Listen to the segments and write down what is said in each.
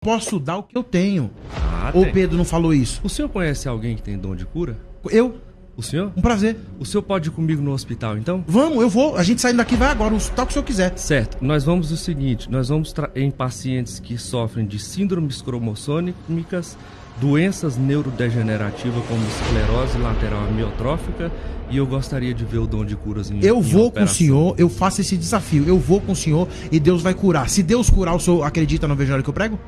Posso dar o que eu tenho. Ou o Pedro não falou isso? O senhor conhece alguém que tem dom de cura? Eu? O senhor? Um prazer. O senhor pode ir comigo no hospital, então? Vamos, eu vou. A gente saindo daqui vai agora, o hospital que o senhor quiser. Certo. Nós vamos o seguinte, nós vamos em pacientes que sofrem de síndromes cromossômicas, doenças neurodegenerativas como esclerose lateral amiotrófica, e eu gostaria de ver o dom de curas em Eu vou operação. com o senhor, eu faço esse desafio. Eu vou com o senhor e Deus vai curar. Se Deus curar, o senhor acredita no evangelho que eu prego?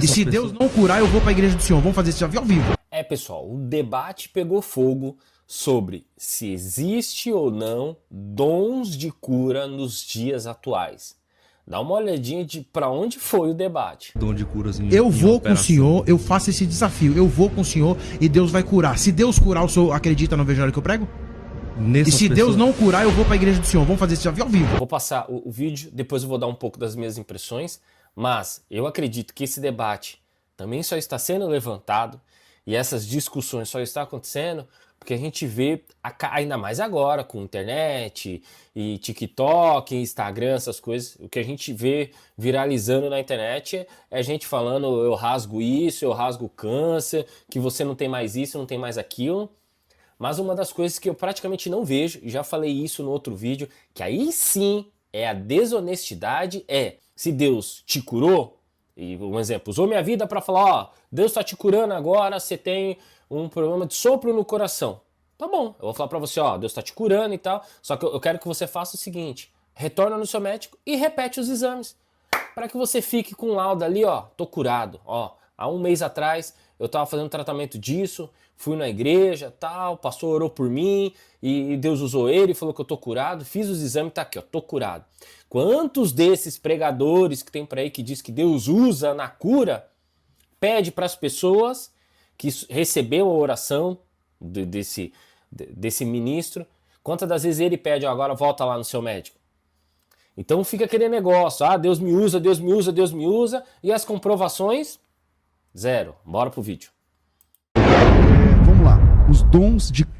E se Deus não curar, eu vou para a igreja do senhor. Vamos fazer esse desafio ao vivo. Pessoal, o debate pegou fogo sobre se existe ou não dons de cura nos dias atuais. Dá uma olhadinha de para onde foi o debate. Dom de curas eu vou com o senhor, eu faço esse desafio. Eu vou com o senhor e Deus vai curar. Se Deus curar, o senhor acredita no evangelho que eu prego? E se Deus não curar, eu vou para a igreja do senhor. Vamos fazer esse desafio ao vivo. Vou passar o vídeo, depois eu vou dar um pouco das minhas impressões, mas eu acredito que esse debate também só está sendo levantado e essas discussões só estão acontecendo porque a gente vê, ainda mais agora, com internet e TikTok, Instagram, essas coisas, o que a gente vê viralizando na internet é gente falando eu rasgo isso, eu rasgo câncer, que você não tem mais isso, não tem mais aquilo. Mas uma das coisas que eu praticamente não vejo, e já falei isso no outro vídeo, que aí sim é a desonestidade, se Deus te curou, e um exemplo, usou minha vida para falar, ó, Deus tá te curando agora, você tem um problema de sopro no coração. Tá bom, eu vou falar para você, ó, Deus tá te curando e tal, só que eu quero que você faça o seguinte, retorna no seu médico e repete os exames, para que você fique com um laudo ali, ó, tô curado, ó, há um mês atrás eu tava fazendo tratamento disso, fui na igreja, tal, o pastor orou por mim e Deus usou ele e falou que eu tô curado, fiz os exames, tá aqui, ó, tô curado. Quantos desses pregadores que tem por aí que diz que Deus usa na cura, pede para as pessoas que recebeu a oração desse ministro, quantas das vezes ele pede, ó, agora volta lá no seu médico? Então fica aquele negócio, Deus me usa, Deus me usa, Deus me usa, e as comprovações, zero. Bora pro vídeo. Vamos lá,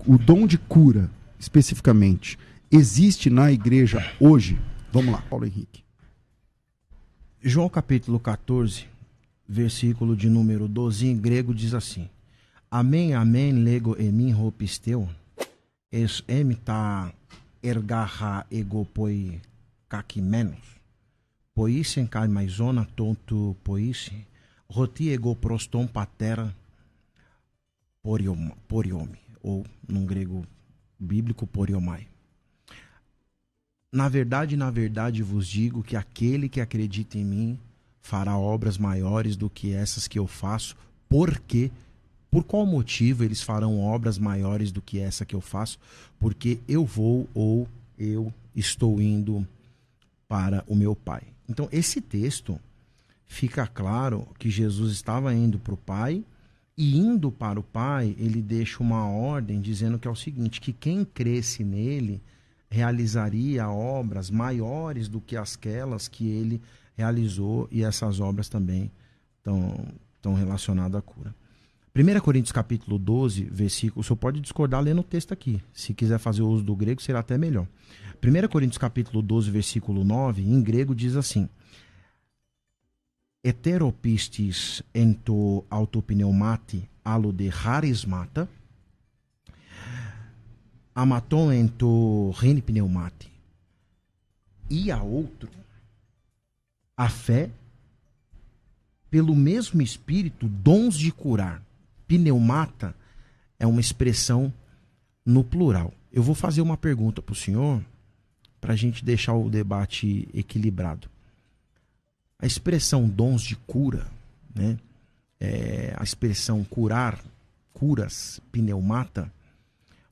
o dom de cura, especificamente, existe na igreja hoje? Vamos lá, Paulo Henrique. João capítulo 14, versículo de número 12, em grego diz assim: Amém, amém, lego emin hopisteu, es emta ergaha egopoi kakimenos, poisen kai maisona tonto poise, roti ego proston patera poriomi, ou num grego bíblico poriomai. Na verdade vos digo que aquele que acredita em mim fará obras maiores do que essas que eu faço. Porque, por qual motivo eles farão obras maiores do que essa que eu faço? Porque eu vou ou eu estou indo para o meu Pai. Então, esse texto fica claro que Jesus estava indo para o Pai, e indo para o Pai, ele deixa uma ordem dizendo que é o seguinte, que quem cresce nele realizaria obras maiores do que aquelas que ele realizou, e essas obras também estão relacionadas à cura. 1 Coríntios capítulo 12, versículo, o senhor pode discordar lendo o texto aqui, se quiser fazer o uso do grego será até melhor. 1 Coríntios capítulo 12, versículo 9, em grego diz assim: Heteropistis ento autopneumati alo de charismata, amaton ento rene pneumati. E a outro, a fé, pelo mesmo Espírito, dons de curar. Pneumata é uma expressão no plural. Eu vou fazer uma pergunta para o senhor, para a gente deixar o debate equilibrado. A expressão dons de cura, né? A expressão curar, curas, pneumata,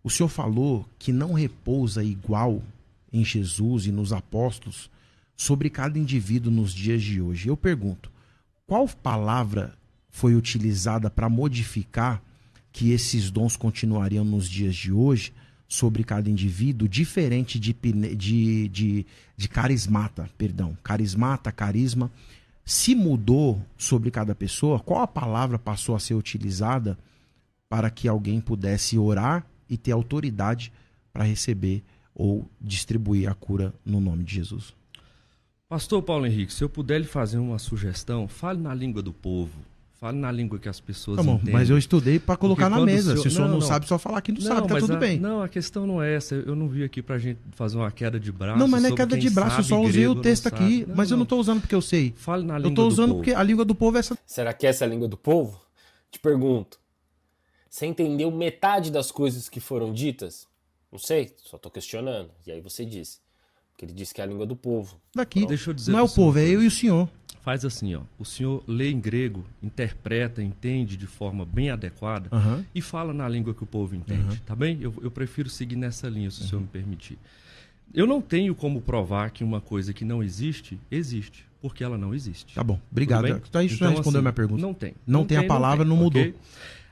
o senhor falou que não repousa igual em Jesus e nos apóstolos sobre cada indivíduo nos dias de hoje. Eu pergunto, qual palavra foi utilizada para modificar que esses dons continuariam nos dias de hoje sobre cada indivíduo, diferente de carismata, perdão, carismata, carisma, se mudou sobre cada pessoa? Qual a palavra passou a ser utilizada para que alguém pudesse orar e ter autoridade para receber ou distribuir a cura no nome de Jesus? Pastor Paulo Henrique, se eu puder lhe fazer uma sugestão, fale na língua do povo. Fale na língua que as pessoas Tá bom, entendem. mas eu estudei para colocar Porque na quando mesa. o Se o senhor não não. sabe, só falar que não sabe, tá mas tudo bem. Não, a questão não é essa. Eu não vim aqui pra gente fazer uma queda de braço. Não, mas não é sobre queda quem de braço, eu sabe só usei grego o ou texto não aqui, sabe. mas eu não tô usando porque eu sei. Fale na língua Eu tô usando do povo. porque a língua do povo é essa. Será que essa é a língua do povo? Te pergunto. Você entendeu metade das coisas que foram ditas? Não sei, só tô questionando. E aí você disse. Porque ele disse que é a língua do povo. Daqui. Deixa eu dizer Não é pro o povo, senhor é uma eu e o senhor. Faz assim, ó. O senhor lê em grego, interpreta, entende de forma bem adequada Aham. e fala na língua que o povo entende, tá bem? Eu prefiro seguir nessa linha, se o senhor me permitir. Eu não tenho como provar que uma coisa que não existe, existe, porque ela não existe. Tá bom, obrigado. Tudo bem? Então, isso já respondeu a minha pergunta. Não tem. Não tem a palavra, não mudou. ok?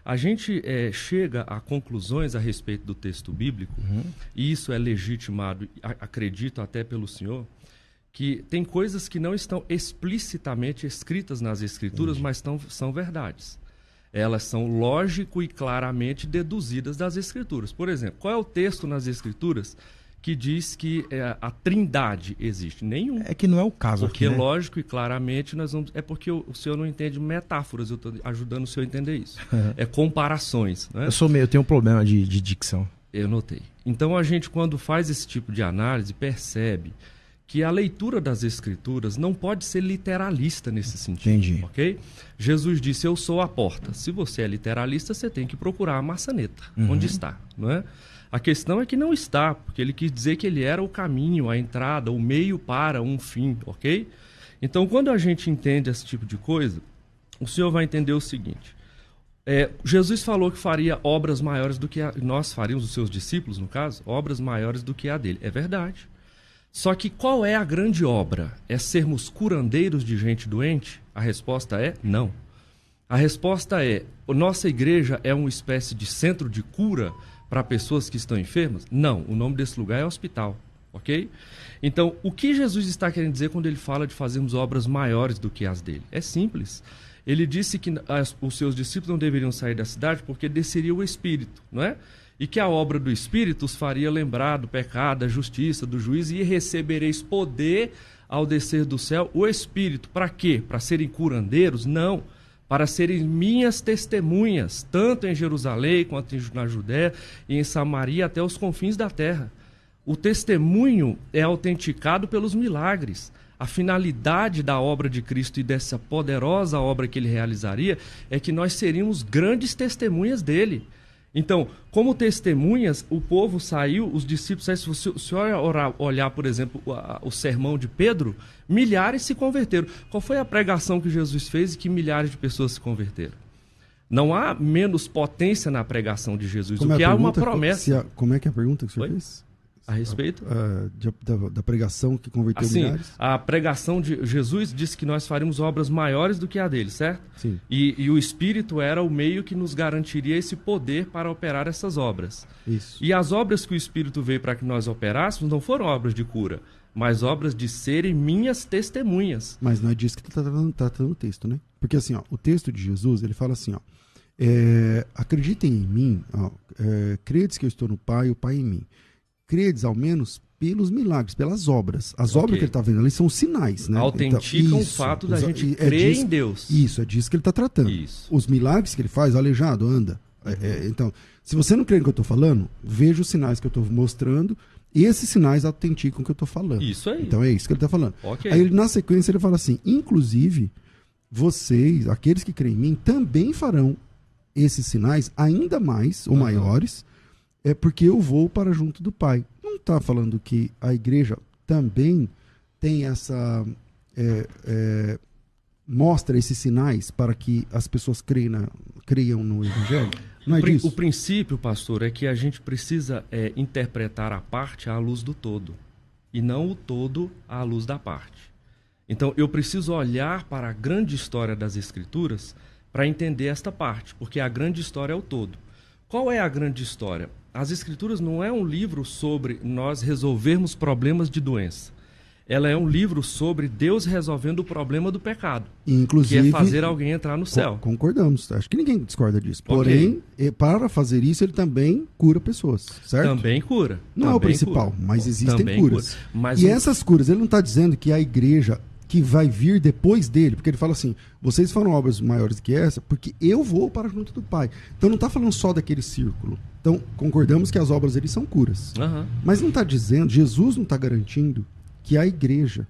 A gente chega a conclusões a respeito do texto bíblico, e isso é legitimado, acredito até pelo senhor, que tem coisas que não estão explicitamente escritas nas Escrituras, mas são verdades. Elas são lógico e claramente deduzidas das Escrituras. Por exemplo, qual é o texto nas Escrituras que diz que a Trindade existe? Nenhum. É que não é o caso Porque aqui, né? lógico e claramente nós vamos... É porque o senhor não entende metáforas, eu estou ajudando o senhor a entender isso. É comparações, né? Eu tenho um problema de dicção. Eu notei. Então a gente, quando faz esse tipo de análise, percebe que a leitura das Escrituras não pode ser literalista nesse sentido. Entendi. Ok? Jesus disse, eu sou a porta. Se você é literalista, você tem que procurar a maçaneta. Onde está? Não é? A questão é que não está, porque ele quis dizer que ele era o caminho, a entrada, o meio para um fim, ok? Então, quando a gente entende esse tipo de coisa, o senhor vai entender o seguinte. Jesus falou que faria obras maiores do que nós faríamos, os seus discípulos, no caso, obras maiores do que a dele. É verdade. Só que qual é a grande obra? É sermos curandeiros de gente doente? A resposta é não. A resposta é, nossa igreja é uma espécie de centro de cura para pessoas que estão enfermas? Não, o nome desse lugar é hospital, ok? Então, o que Jesus está querendo dizer quando ele fala de fazermos obras maiores do que as dele? É simples. Ele disse que os seus discípulos não deveriam sair da cidade porque desceria o Espírito, não é? E que a obra do Espírito os faria lembrar do pecado, da justiça, do juízo, e recebereis poder ao descer do céu o Espírito. Para quê? Para serem curandeiros? Não. Para serem minhas testemunhas, tanto em Jerusalém, quanto na Judéia e em Samaria, até os confins da terra. O testemunho é autenticado pelos milagres. A finalidade da obra de Cristo e dessa poderosa obra que ele realizaria é que nós seríamos grandes testemunhas dele. Então, como testemunhas, o povo saiu, os discípulos saíram. Se o senhor olhar, por exemplo, o sermão de Pedro, milhares se converteram. Qual foi a pregação que Jesus fez e que milhares de pessoas se converteram? Não há menos potência na pregação de Jesus, Como o que é a há uma pergunta? promessa. Como é que é a pergunta que o senhor Oi? fez? A respeito? Da pregação que converteu Assim, milhares? a pregação de Jesus disse que nós faríamos obras maiores do que a dele, certo? Sim. E o Espírito era o meio que nos garantiria esse poder para operar essas obras. Isso. E as obras que o Espírito veio para que nós operássemos não foram obras de cura, mas obras de serem minhas testemunhas. Mas não é disso que está tratando o texto, né? Porque assim, ó, o texto de Jesus, ele fala assim, ó, acreditem em mim, credes que eu estou no Pai, o Pai em mim. Credes, ao menos, pelos milagres, pelas obras. As obras que ele está vendo ali são sinais, né? Autenticam então, o fato da gente crer em Deus. Isso, é disso que ele está tratando. Isso. Os milagres que ele faz, aleijado, anda. Então, se você não crê no que eu estou falando, veja os sinais que eu estou mostrando e esses sinais autenticam o que eu estou falando. Isso aí. Então é isso que ele está falando. Ok. Aí, na sequência, ele fala assim, inclusive, vocês, aqueles que creem em mim, também farão esses sinais ainda mais, ou maiores, porque eu vou para junto do Pai. Não está falando que a igreja também tem essa... mostra esses sinais para que as pessoas creiam no Evangelho? Não é disso? O princípio, pastor, é que a gente precisa interpretar a parte à luz do todo, e não o todo à luz da parte. Então, eu preciso olhar para a grande história das Escrituras para entender esta parte, porque a grande história é o todo. Qual é a grande história? As Escrituras não é um livro sobre nós resolvermos problemas de doença. ela é um livro sobre Deus resolvendo o problema do pecado, Inclusive, que é fazer alguém entrar no céu. Concordamos. Acho que ninguém discorda disso. Ok. Porém, para fazer isso, ele também cura pessoas, certo? Também cura. Não é o Também principal, cura. mas existem Também curas. cura. Mas E essas curas, ele não está dizendo que a igreja que vai vir depois dele, porque ele fala assim, vocês farão obras maiores que essa, porque eu vou para junto do Pai. Então não está falando só daquele círculo. Então, concordamos que as obras dele são curas. Aham. Mas não está dizendo, Jesus não está garantindo que a igreja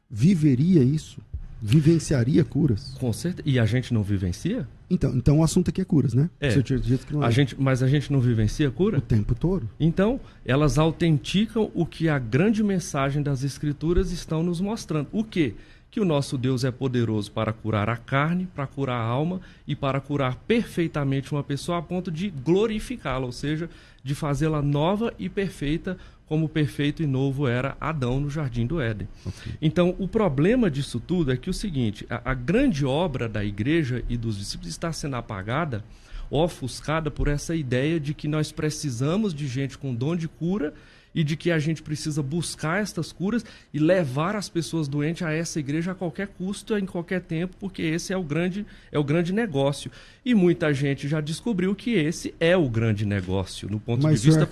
viveria isso, vivenciaria curas. Com certeza. E a gente não vivencia? Então o assunto aqui é curas, né? É. Você tinha dito que não é. Mas a gente não vivencia O cura? tempo todo. Então, elas autenticam o que a grande mensagem das Escrituras estão nos mostrando. O quê? Que o nosso Deus é poderoso para curar a carne, para curar a alma e para curar perfeitamente uma pessoa a ponto de glorificá-la, ou seja, de fazê-la nova e perfeita, como perfeito e novo era Adão no Jardim do Éden. Ok. Então, o problema disso tudo é que o seguinte, a grande obra da igreja e dos discípulos está sendo apagada, ofuscada por essa ideia de que nós precisamos de gente com dom de cura e de que a gente precisa buscar estas curas e levar as pessoas doentes a essa igreja a qualquer custo, em qualquer tempo, porque esse é o grande negócio. E muita gente já descobriu que esse é o grande negócio, no ponto Mas de vista...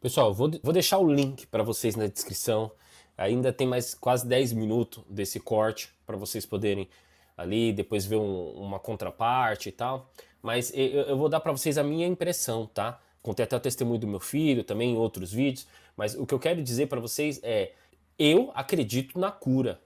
Pessoal, vou deixar o link para vocês na descrição. Ainda tem mais quase 10 minutos desse corte para vocês poderem ali depois ver uma contraparte e tal. Mas eu vou dar para vocês a minha impressão, tá? Contei até o testemunho do meu filho também em outros vídeos. Mas o que eu quero dizer para vocês é: eu acredito na cura,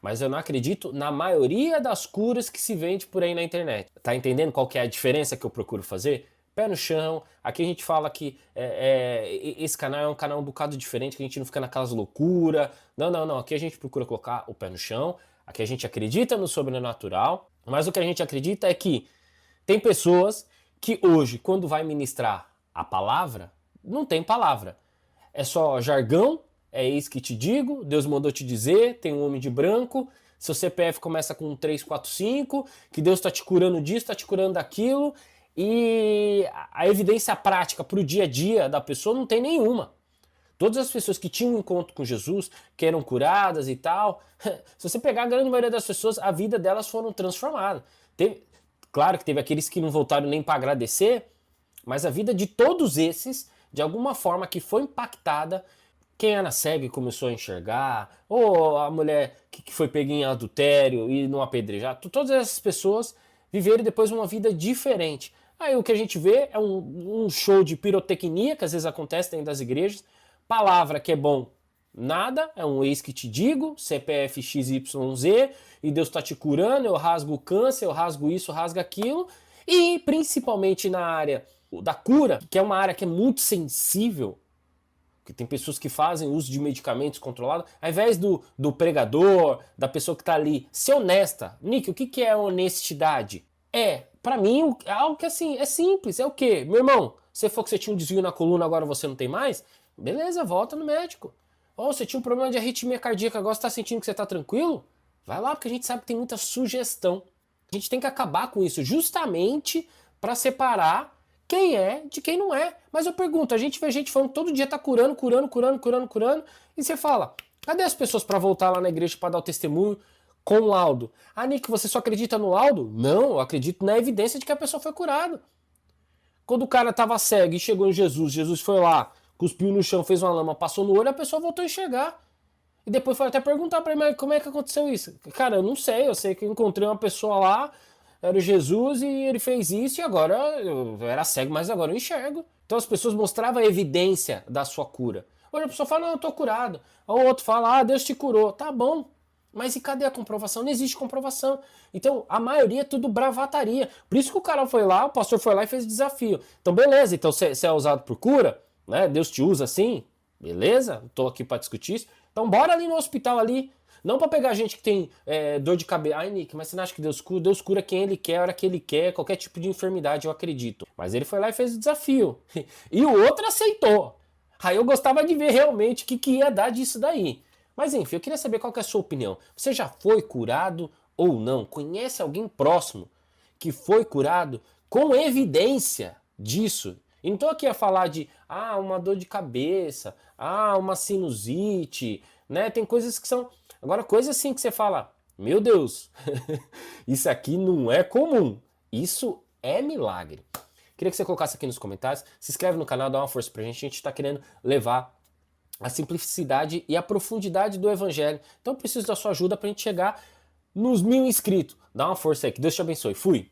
mas eu não acredito na maioria das curas que se vende por aí na internet. Tá entendendo qual que é a diferença que eu procuro fazer? Pé no chão. Aqui a gente fala que esse canal é um canal um bocado diferente, que a gente não fica naquelas loucuras. Não. Aqui a gente procura colocar o pé no chão. Aqui a gente acredita no sobrenatural. Mas o que a gente acredita é que tem pessoas que hoje, quando vai ministrar a palavra, não tem palavra. É só jargão, é isso que te digo, Deus mandou te dizer, tem um homem de branco, seu CPF começa com 345, que Deus está te curando disso, está te curando daquilo, e a evidência prática para o dia a dia da pessoa não tem nenhuma. Todas as pessoas que tinham um encontro com Jesus, que eram curadas e tal, se você pegar a grande maioria das pessoas, a vida delas foram transformadas. Claro que teve aqueles que não voltaram nem para agradecer, mas a vida de todos esses, de alguma forma que foi impactada, quem era cego e começou a enxergar, ou a mulher que foi pega em adultério e não apedrejar, todas essas pessoas viveram depois uma vida diferente. Aí o que a gente vê é um show de pirotecnia, que às vezes acontece dentro das igrejas, palavra que é bom, nada, é um eis que te digo, CPF XYZ, e Deus está te curando, eu rasgo o câncer, eu rasgo isso, eu rasgo aquilo, e principalmente na área da cura, que é uma área que é muito sensível, que tem pessoas que fazem uso de medicamentos controlados, ao invés do pregador, da pessoa que está ali, ser honesta. Nick, o que é honestidade? Pra mim, é algo que assim, é simples, é o quê? Meu irmão, você falou que você tinha um desvio na coluna, agora você não tem mais? Beleza, volta no médico. Ou você tinha um problema de arritmia cardíaca, agora você está sentindo que você está tranquilo? Vai lá, porque a gente sabe que tem muita sugestão. A gente tem que acabar com isso, justamente para separar quem é de quem não é. Mas eu pergunto, a gente vê gente falando que todo dia tá curando, e você fala, cadê as pessoas para voltar lá na igreja para dar o testemunho com laudo? Ah, Nick, você só acredita no laudo? Não, eu acredito na evidência de que a pessoa foi curada. Quando o cara tava cego e chegou em Jesus, Jesus foi lá, cuspiu no chão, fez uma lama, passou no olho, a pessoa voltou a enxergar. E depois foi até perguntar pra ele, mas como é que aconteceu isso? Cara, eu não sei, eu sei que eu encontrei uma pessoa lá, era Jesus e ele fez isso e agora eu era cego, mas agora eu enxergo. Então as pessoas mostravam a evidência da sua cura. Hoje a pessoa fala, não, eu tô curado. O outro fala, Deus te curou. Tá bom, mas e cadê a comprovação? Não existe comprovação. Então a maioria é tudo bravataria. Por isso que o cara foi lá, o pastor foi lá e fez desafio. Então beleza, então você é usado por cura, né? Deus te usa assim, beleza? Tô aqui para discutir isso. Então bora ali no hospital ali. Não para pegar gente que tem dor de cabeça. Ai, Nick, mas você não acha que Deus cura? Deus cura quem Ele quer, a hora que Ele quer, qualquer tipo de enfermidade, eu acredito. Mas ele foi lá e fez o desafio. E o outro aceitou. Aí eu gostava de ver realmente o que ia dar disso daí. Mas enfim, eu queria saber qual que é a sua opinião. Você já foi curado ou não? Conhece alguém próximo que foi curado com evidência disso? E não estou aqui a falar de uma dor de cabeça, uma sinusite, né? Tem coisas que são... Agora, coisas assim que você fala, meu Deus, isso aqui não é comum. Isso é milagre. Queria que você colocasse aqui nos comentários, se inscreve no canal, dá uma força pra gente está querendo levar a simplicidade e a profundidade do evangelho. Então eu preciso da sua ajuda pra gente chegar nos 1000 inscritos. Dá uma força aí, que Deus te abençoe. Fui!